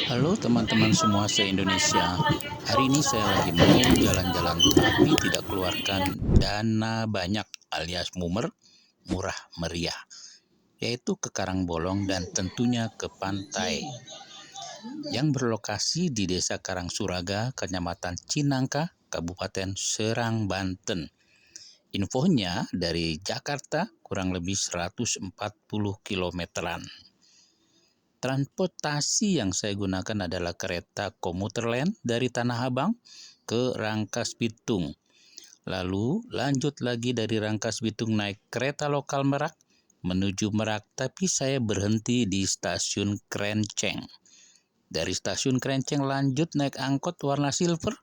Halo teman-teman semua se-Indonesia. Hari ini saya lagi mau jalan-jalan tapi tidak keluarkan dana banyak alias murah meriah, yaitu ke Karangbolong dan tentunya ke pantai yang berlokasi di Desa Karangsuraga, Kecamatan Cinangka, Kabupaten Serang, Banten. Infonya dari Jakarta kurang lebih 140 kilometeran. Transportasi yang saya gunakan adalah kereta komuter lain dari Tanah Abang ke Rangkas Bitung. Lalu lanjut lagi dari Rangkas Bitung naik kereta lokal Merak menuju Merak, tapi saya berhenti di stasiun Krenceng. Dari stasiun Krenceng lanjut naik angkot warna silver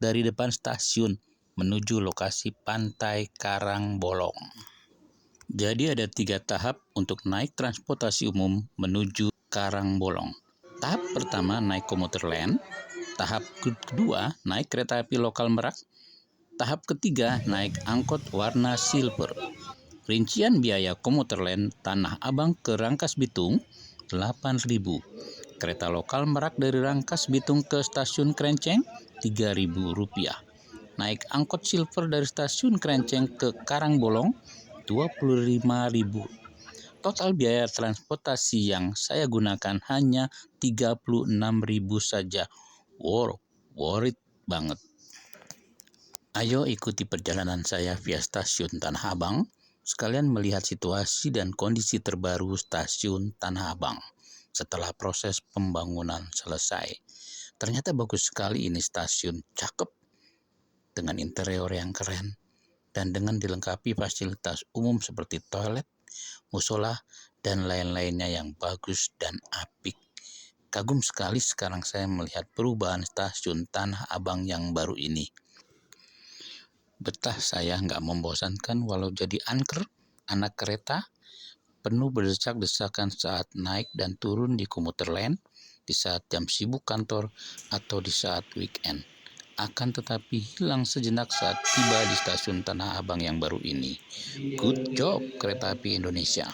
dari depan stasiun menuju lokasi pantai Karangbolong. Jadi ada 3 tahap untuk naik transportasi umum menuju Karangbolong. Tahap pertama naik komuter lain, tahap kedua naik kereta api lokal Merak, tahap ketiga naik angkot warna silver. Rincian biaya komuter lain Tanah Abang ke Rangkas Bitung 8.000. Kereta lokal Merak dari Rangkas Bitung ke stasiun Krenceng Rp3.000. Naik angkot silver dari stasiun Krenceng ke Karangbolong 25.000. Total biaya transportasi yang saya gunakan hanya 36.000 saja. Wow, worth it banget. Ayo ikuti perjalanan saya via stasiun Tanah Abang, sekalian melihat situasi dan kondisi terbaru stasiun Tanah Abang setelah proses pembangunan selesai. Ternyata bagus sekali ini stasiun, cakep dengan interior yang keren dan dengan dilengkapi fasilitas umum seperti toilet, musola, dan lain-lainnya yang bagus dan apik. Kagum sekali sekarang saya melihat perubahan stasiun Tanah Abang yang baru ini. Betah saya nggak membosankan walau jadi angker, anak kereta, penuh berdesak-desakan saat naik dan turun di komuter lain, di saat jam sibuk kantor, atau di saat weekend. Akan tetapi hilang sejenak saat tiba di stasiun Tanah Abang yang baru ini. Good job Kereta Api Indonesia.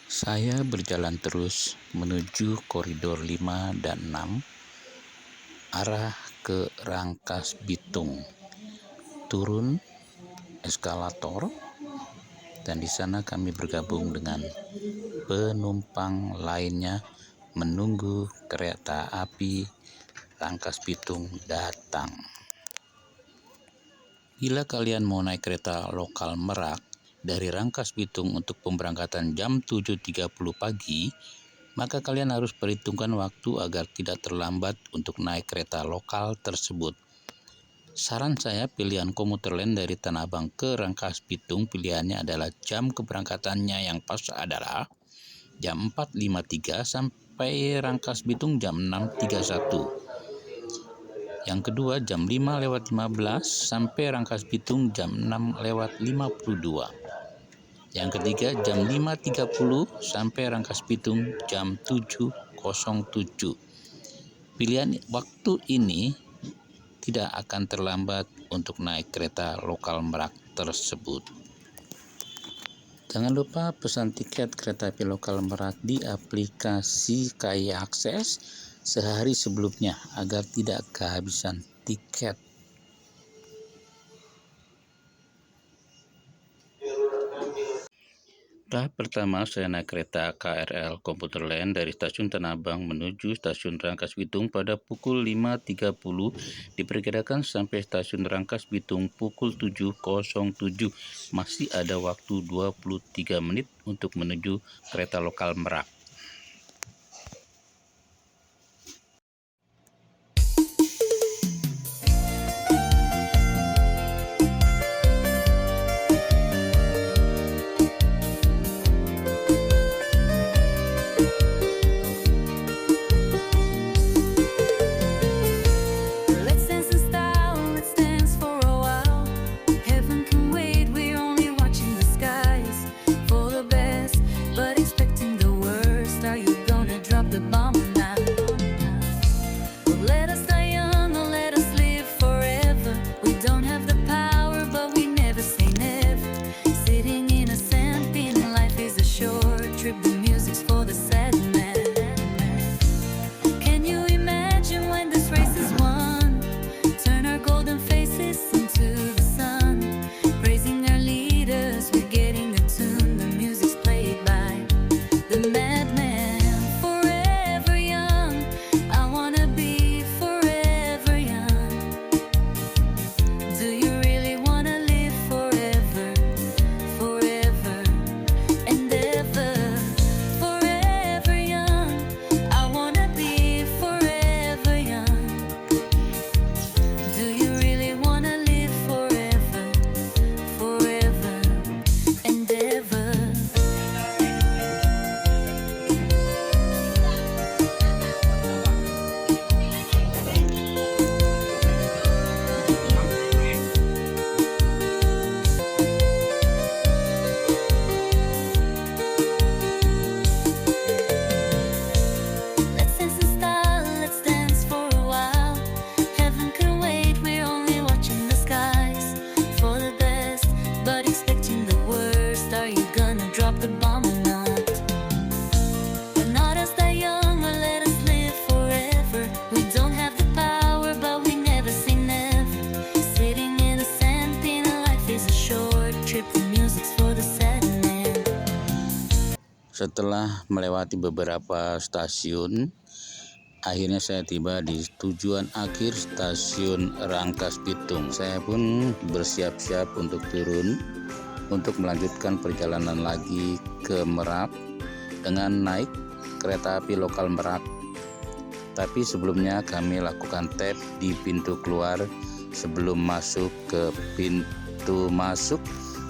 Saya berjalan terus menuju koridor 5 dan 6 arah ke Rangkas Bitung. Turun eskalator dan di sana kami bergabung dengan penumpang lainnya menunggu kereta api Rangkas Bitung datang. Bila kalian mau naik kereta lokal Merak dari Rangkas Bitung untuk pemberangkatan jam 7.30 pagi, maka kalian harus perhitungkan waktu agar tidak terlambat untuk naik kereta lokal tersebut. Saran saya pilihan komuter lain dari Tanah Abang ke Rangkas Bitung pilihannya adalah jam keberangkatannya yang pas adalah jam 4.53 sampai Rangkas Bitung jam 6.31. Yang kedua jam 5:15 sampai Rangkas Bitung jam 6:52. Yang ketiga jam 5.30 sampai Rangkas Bitung jam 7.07. Pilihan waktu ini tidak akan terlambat untuk naik kereta lokal Merak tersebut. Jangan lupa pesan tiket kereta api lokal Merak di aplikasi KAI Akses sehari sebelumnya agar tidak kehabisan tiket. Tahap pertama saya naik kereta KRL komuter lain dari stasiun Tanah Abang menuju stasiun Rangkas Bitung pada pukul 5.30. Diperkirakan sampai stasiun Rangkas Bitung pukul 7.07. Masih ada waktu 23 menit untuk menuju kereta lokal Merak. Let's dance in style, let's dance for a while. Heaven can wait, we're only watching the skies for the best, but expecting the worst. Setelah melewati beberapa stasiun, akhirnya saya tiba di tujuan akhir stasiun Rangkas Bitung. Saya pun bersiap-siap untuk turun untuk melanjutkan perjalanan lagi ke Merak dengan naik kereta api lokal Merak. Tapi sebelumnya kami lakukan tap di pintu keluar sebelum masuk ke pintu masuk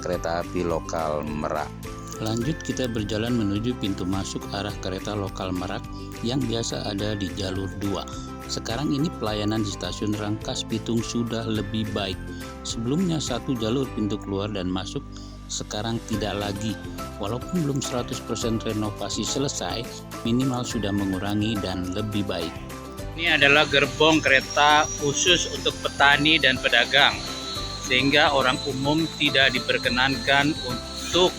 kereta api lokal Merak. Lanjut kita berjalan menuju pintu masuk arah kereta lokal Merak yang biasa ada di jalur 2. Sekarang ini pelayanan di stasiun Rangkas Bitung sudah lebih baik. Sebelumnya satu jalur pintu keluar dan masuk, sekarang tidak lagi. Walaupun belum 100% renovasi selesai, minimal sudah mengurangi dan lebih baik. Ini adalah gerbong kereta khusus untuk petani dan pedagang, sehingga orang umum tidak diperkenankan untuk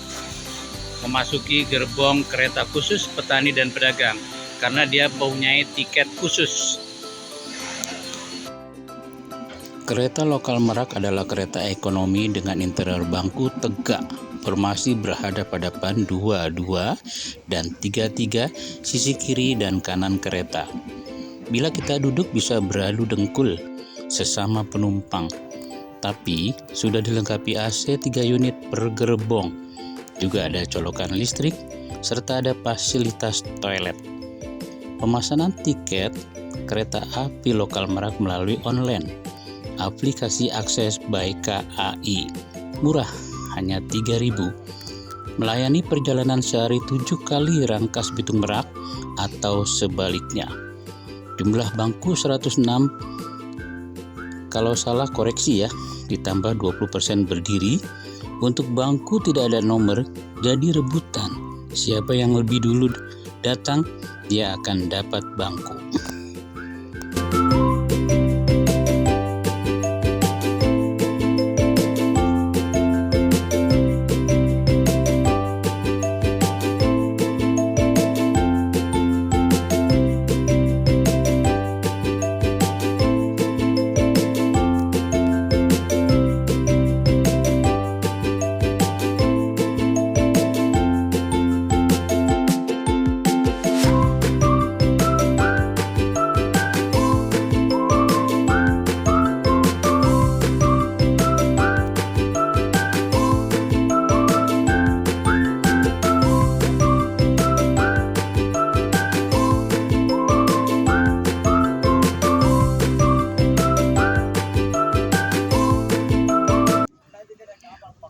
memasuki gerbong kereta khusus petani dan pedagang karena dia mempunyai tiket khusus. Kereta lokal Merak adalah kereta ekonomi dengan interior bangku tegak, formasi berhadap-hadapan 22 dan 33 sisi kiri dan kanan kereta. Bila kita duduk bisa beradu dengkul sesama penumpang, tapi sudah dilengkapi AC 3 unit per gerbong. Juga ada colokan listrik, serta ada fasilitas toilet. Pemesanan tiket kereta api lokal Merak melalui online, aplikasi akses by KAI. Murah, hanya 3.000. Melayani perjalanan sehari 7 kali Rangkas Bitung Merak atau sebaliknya. Jumlah bangku 106, kalau salah koreksi ya, ditambah 20% berdiri. Untuk bangku tidak ada nomor, jadi rebutan. Siapa yang lebih dulu datang, dia akan dapat bangku.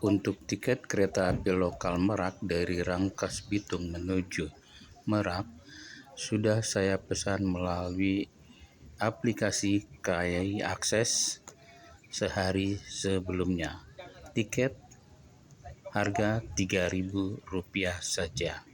Untuk tiket kereta api lokal Merak dari Rangkas Bitung menuju Merak sudah saya pesan melalui aplikasi KAI Akses sehari sebelumnya. Tiket harga Rp3.000 saja.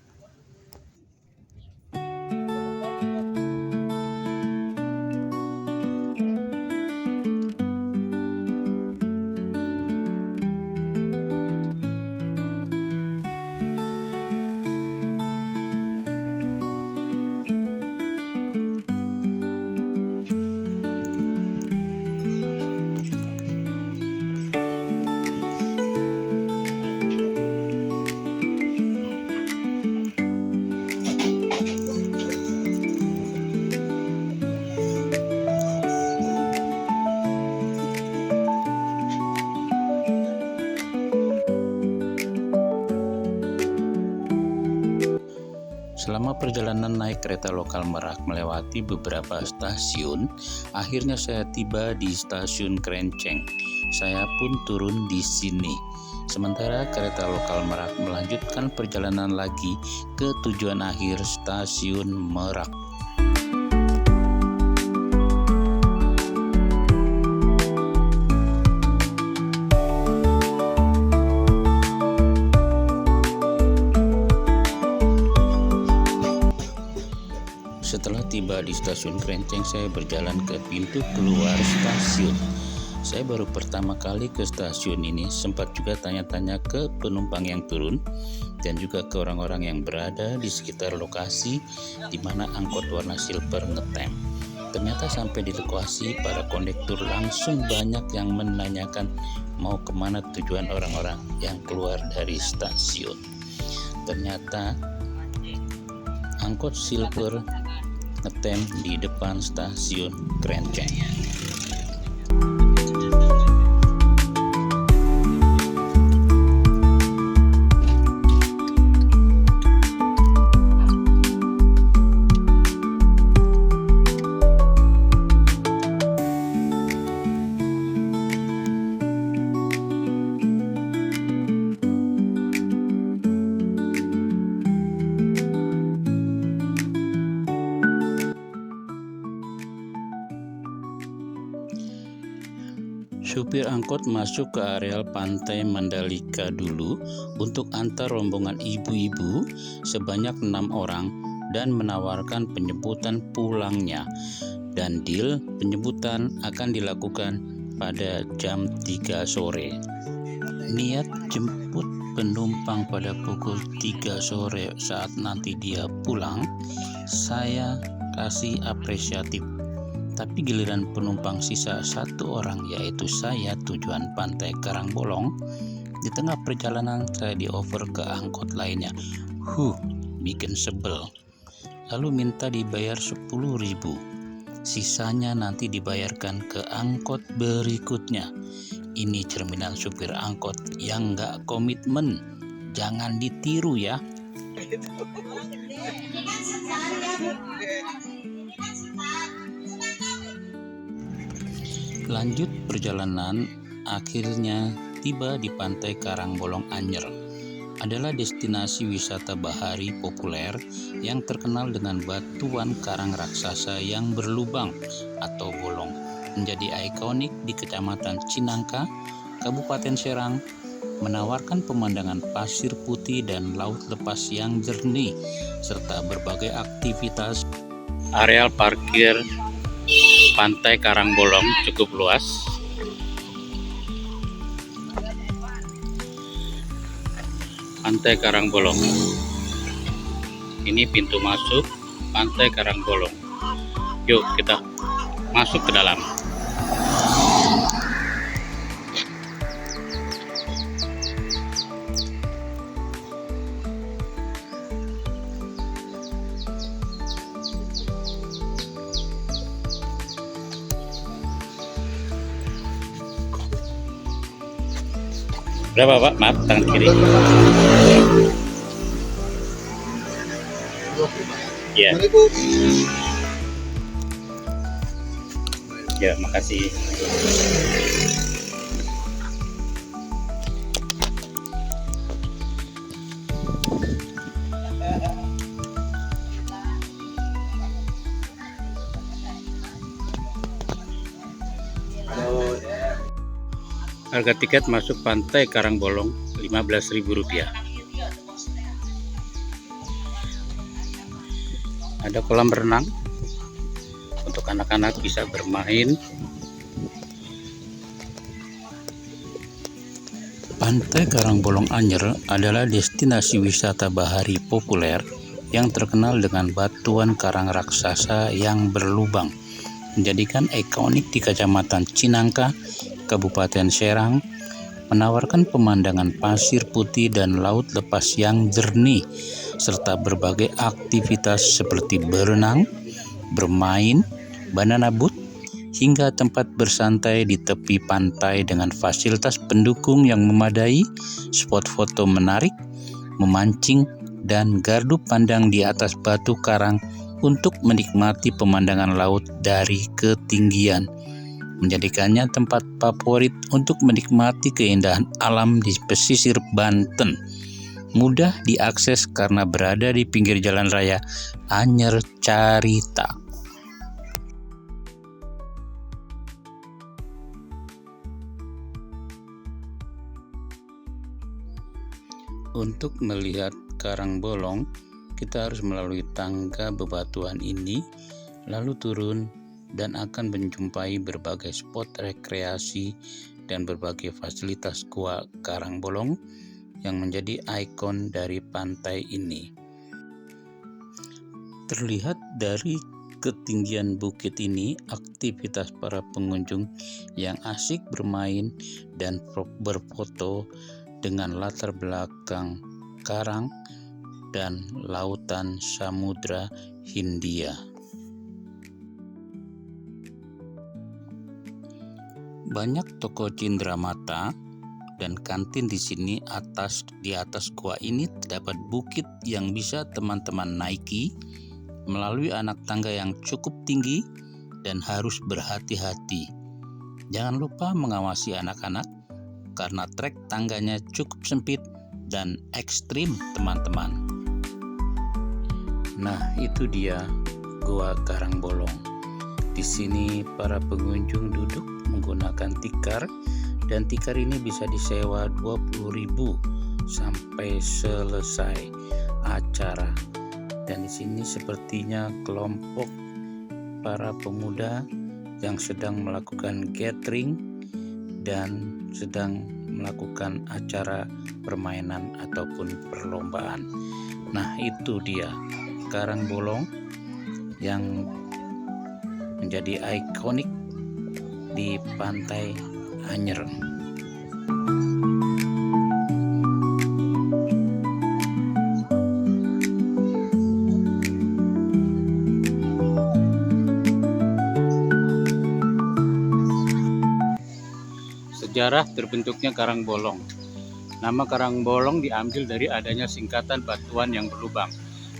Selama perjalanan naik kereta lokal Merak melewati beberapa stasiun, akhirnya saya tiba di stasiun Krenceng. Saya pun turun di sini. Sementara kereta lokal Merak melanjutkan perjalanan lagi ke tujuan akhir stasiun Merak. Setelah tiba di stasiun Krenceng, saya berjalan ke pintu keluar stasiun. Saya baru pertama kali ke stasiun ini, sempat juga tanya-tanya ke penumpang yang turun dan juga ke orang-orang yang berada di sekitar lokasi di mana angkot warna silver ngetem. Ternyata sampai di lokasi, para kondektur langsung banyak yang menanyakan mau kemana tujuan orang-orang yang keluar dari stasiun. Ternyata angkot silver ngetem di depan stasiun Krenceng. Supir angkot masuk ke areal pantai Mandalika dulu untuk antar rombongan ibu-ibu sebanyak 6 orang dan menawarkan penjemputan pulangnya. Dan deal penjemputan akan dilakukan pada jam 3 sore. Niat jemput penumpang pada pukul 3 sore saat nanti dia pulang, saya kasih apresiatif. Tapi giliran penumpang sisa 1 orang, yaitu saya, tujuan Pantai Karangbolong, di tengah perjalanan saya di-over ke angkot lainnya. Bikin sebel. Lalu minta dibayar 10.000. Sisanya nanti dibayarkan ke angkot berikutnya. Ini cerminan supir angkot yang nggak komitmen. Jangan ditiru ya. Lanjut perjalanan, akhirnya tiba di Pantai Karangbolong Anyer. Adalah destinasi wisata bahari populer yang terkenal dengan batuan karang raksasa yang berlubang atau bolong. Menjadi ikonik di Kecamatan Cinangka, Kabupaten Serang, menawarkan pemandangan pasir putih dan laut lepas yang jernih, serta berbagai aktivitas. Areal parkir Pantai Karangbolong cukup luas. Pantai Karangbolong. Ini pintu masuk Pantai Karangbolong. Yuk kita masuk ke dalam. Berapa Pak? Maaf, tangan kiri. Ya. Ya, makasih. Harga tiket masuk Pantai Karangbolong Rp15.000. Ada kolam renang untuk anak-anak bisa bermain. Pantai Karangbolong Anyer adalah destinasi wisata bahari populer yang terkenal dengan batuan karang raksasa yang berlubang, menjadikan ikonik di Kecamatan Cinangka, Kabupaten Serang, menawarkan pemandangan pasir putih dan laut lepas yang jernih, serta berbagai aktivitas seperti berenang, bermain, banana boat, hingga tempat bersantai di tepi pantai dengan fasilitas pendukung yang memadai, spot foto menarik, memancing, dan gardu pandang di atas batu karang untuk menikmati pemandangan laut dari ketinggian, menjadikannya tempat favorit untuk menikmati keindahan alam di pesisir Banten. Mudah diakses karena berada di pinggir jalan raya Anyer Carita. Untuk melihat Karangbolong, kita harus melalui tangga bebatuan ini, lalu turun dan akan menjumpai berbagai spot rekreasi dan berbagai fasilitas Gua Karangbolong yang menjadi ikon dari pantai ini. Terlihat dari ketinggian bukit ini, aktivitas para pengunjung yang asik bermain dan berfoto dengan latar belakang karang dan lautan Samudra Hindia. Banyak toko cindramata dan kantin di sini. Di atas gua ini terdapat bukit yang bisa teman-teman naiki melalui anak tangga yang cukup tinggi dan harus berhati-hati. Jangan lupa mengawasi anak-anak karena trek tangganya cukup sempit dan ekstrim, teman-teman. Nah, itu dia Gua Karangbolong. Di sini para pengunjung duduk menggunakan tikar, dan tikar ini bisa disewa 20.000 sampai selesai acara. Dan di sini sepertinya kelompok para pemuda yang sedang melakukan gathering dan sedang melakukan acara permainan ataupun perlombaan. Nah, itu dia Karangbolong yang menjadi ikonik di Pantai Anyer. Sejarah terbentuknya Karangbolong. Nama Karangbolong diambil dari adanya singkatan batuan yang berlubang.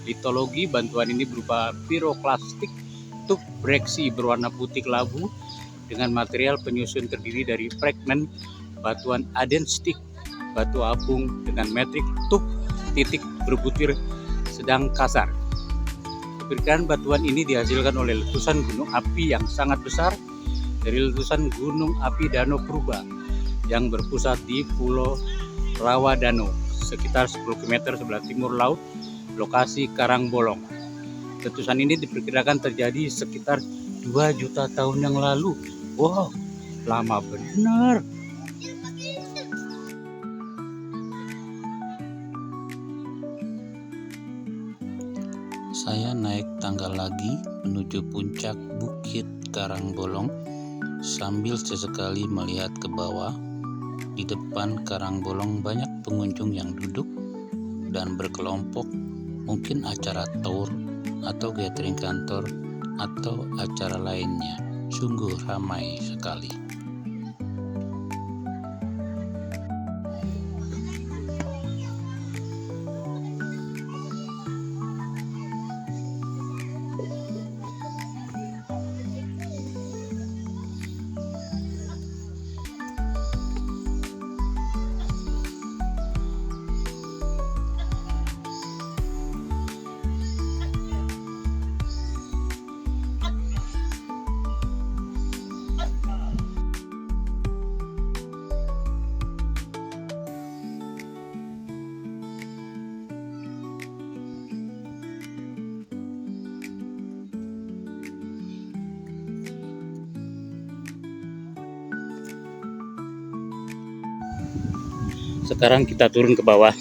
Litologi bantuan ini berupa piroklastik tub breksi berwarna putih kelabu dengan material penyusun terdiri dari fragmen batuan adenstik, batu apung dengan metrik tub titik berbutir sedang kasar. Keberkahan batuan ini dihasilkan oleh letusan gunung api yang sangat besar dari letusan gunung api Danau Purba yang berpusat di Pulau Rawadano sekitar 10 km sebelah timur laut lokasi Karangbolong. Letusan ini diperkirakan terjadi sekitar 2 juta tahun yang lalu. Wow, lama benar. Saya naik tangga lagi menuju puncak Bukit Karangbolong sambil sesekali melihat ke bawah. Di depan Karangbolong banyak pengunjung yang duduk dan berkelompok, mungkin acara tour atau gathering kantor atau acara lainnya. Sungguh ramai sekali. Sekarang kita turun ke bawah.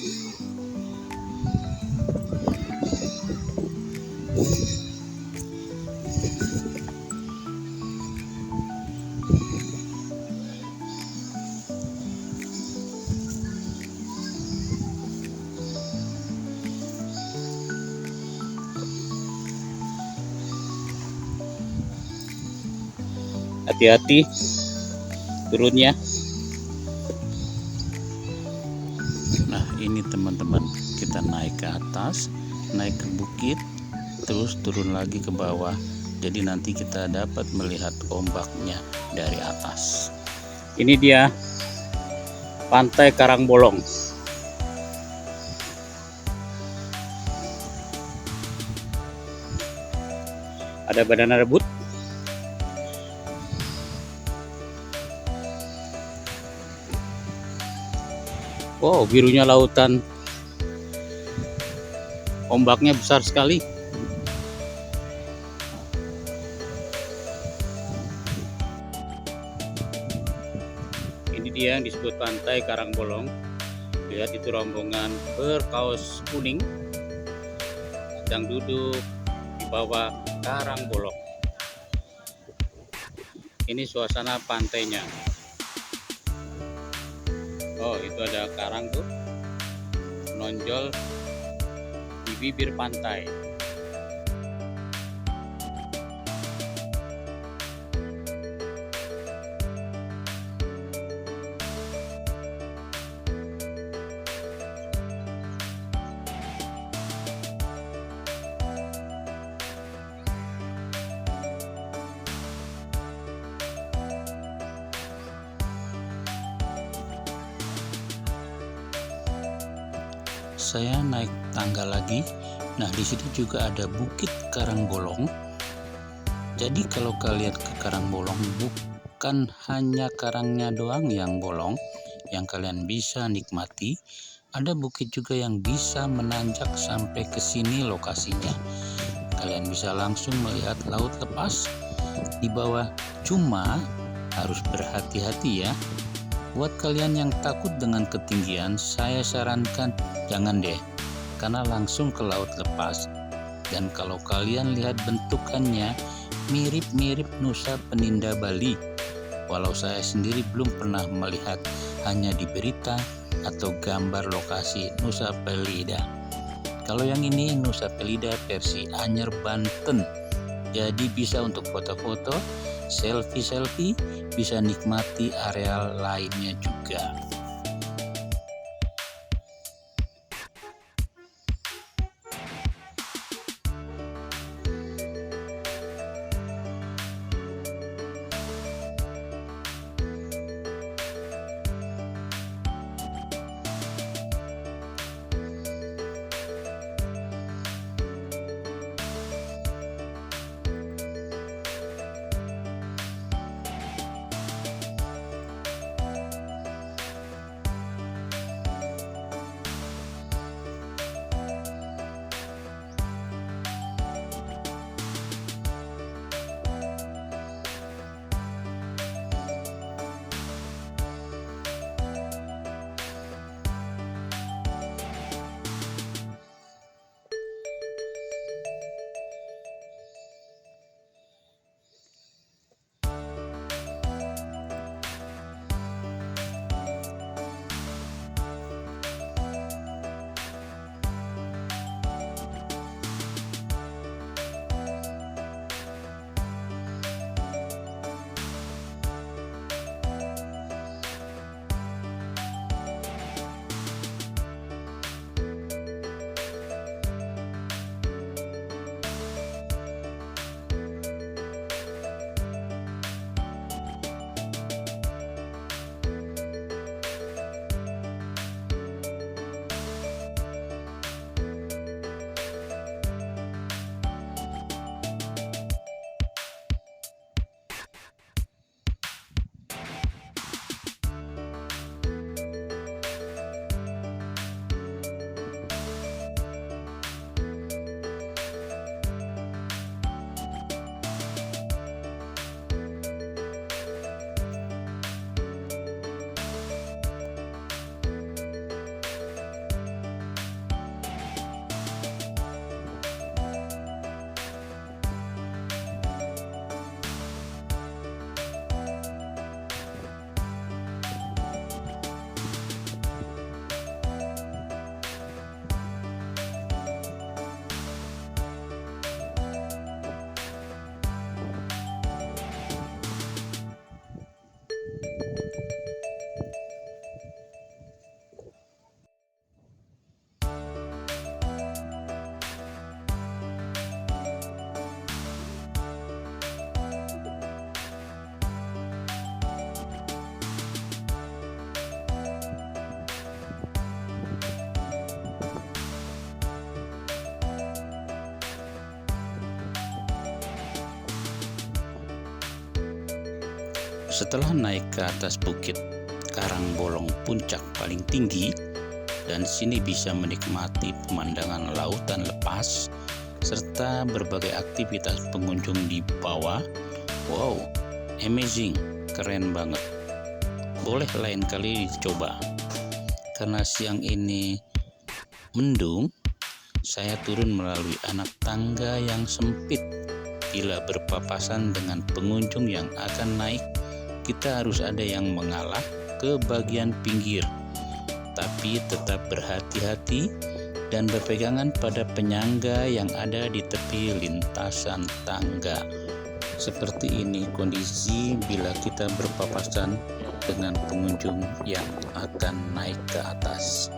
Hati-hati turunnya. Nah, ini teman-teman, kita naik ke atas, naik ke bukit, terus turun lagi ke bawah. Jadi nanti kita dapat melihat ombaknya dari atas. Ini dia Pantai Karangbolong. Ada banana rebut. Wow, birunya lautan. Ombaknya besar sekali. Ini dia yang disebut Pantai Karangbolong. Lihat itu rombongan berkaos kuning sedang duduk di bawah Karangbolong. Ini suasana pantainya. Oh, itu ada karang tuh, nonjol bibir pantai. Saya naik tangga lagi. Nah, di sini juga ada Bukit Karangbolong. Jadi kalau kalian ke Karangbolong, bukan hanya karangnya doang yang bolong yang kalian bisa nikmati, ada bukit juga yang bisa menanjak sampai ke sini lokasinya. Kalian bisa langsung melihat laut lepas di bawah. Cuma harus berhati-hati ya. Buat kalian yang takut dengan ketinggian, saya sarankan jangan deh, karena langsung ke laut lepas. Dan kalau kalian lihat bentukannya, mirip-mirip Nusa Peninda Bali. Walau saya sendiri belum pernah melihat, hanya di berita atau gambar lokasi Nusa Pelida. Kalau yang ini Nusa Pelida versi Anyer, Banten. Jadi bisa untuk foto-foto, selfie-selfie, bisa nikmati area lainnya juga. Setelah naik ke atas Bukit Karangbolong puncak paling tinggi, dan sini bisa menikmati pemandangan lautan lepas serta berbagai aktivitas pengunjung di bawah. Wow, amazing, keren banget. Boleh lain kali dicoba. Karena siang ini mendung, saya turun melalui anak tangga yang sempit. Bila berpapasan dengan pengunjung yang akan naik, kita harus ada yang mengalah ke bagian pinggir. Tapi tetap berhati-hati dan berpegangan pada penyangga yang ada di tepi lintasan tangga. Seperti ini kondisi bila kita berpapasan dengan pengunjung yang akan naik ke atas.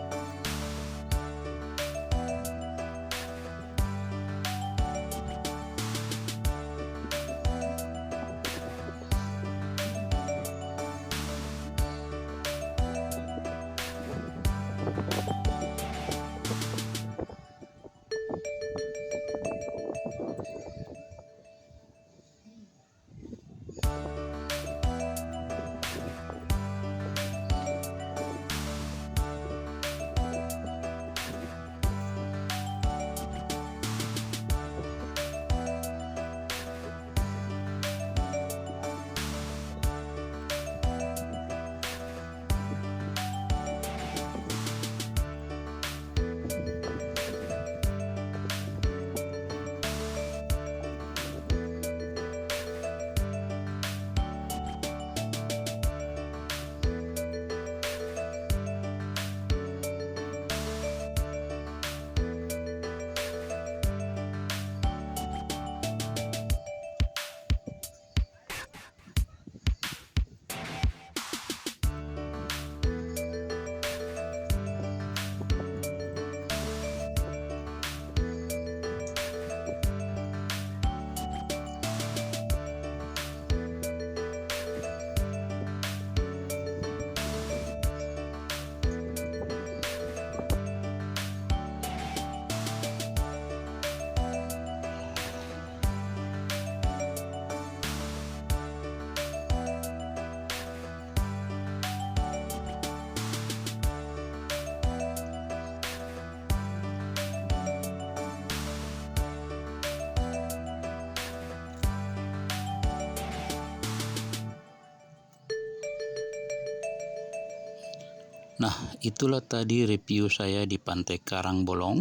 Nah, itulah tadi review saya di Pantai Karangbolong.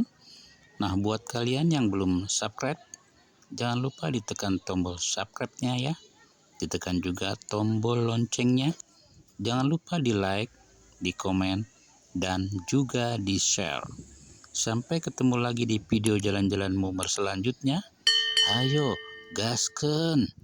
Nah, buat kalian yang belum subscribe, jangan lupa ditekan tombol subscribe-nya ya. Ditekan juga tombol loncengnya. Jangan lupa di like, di komen, dan juga di share. Sampai ketemu lagi di video jalan-jalan Mumer selanjutnya. Ayo, gaskeun!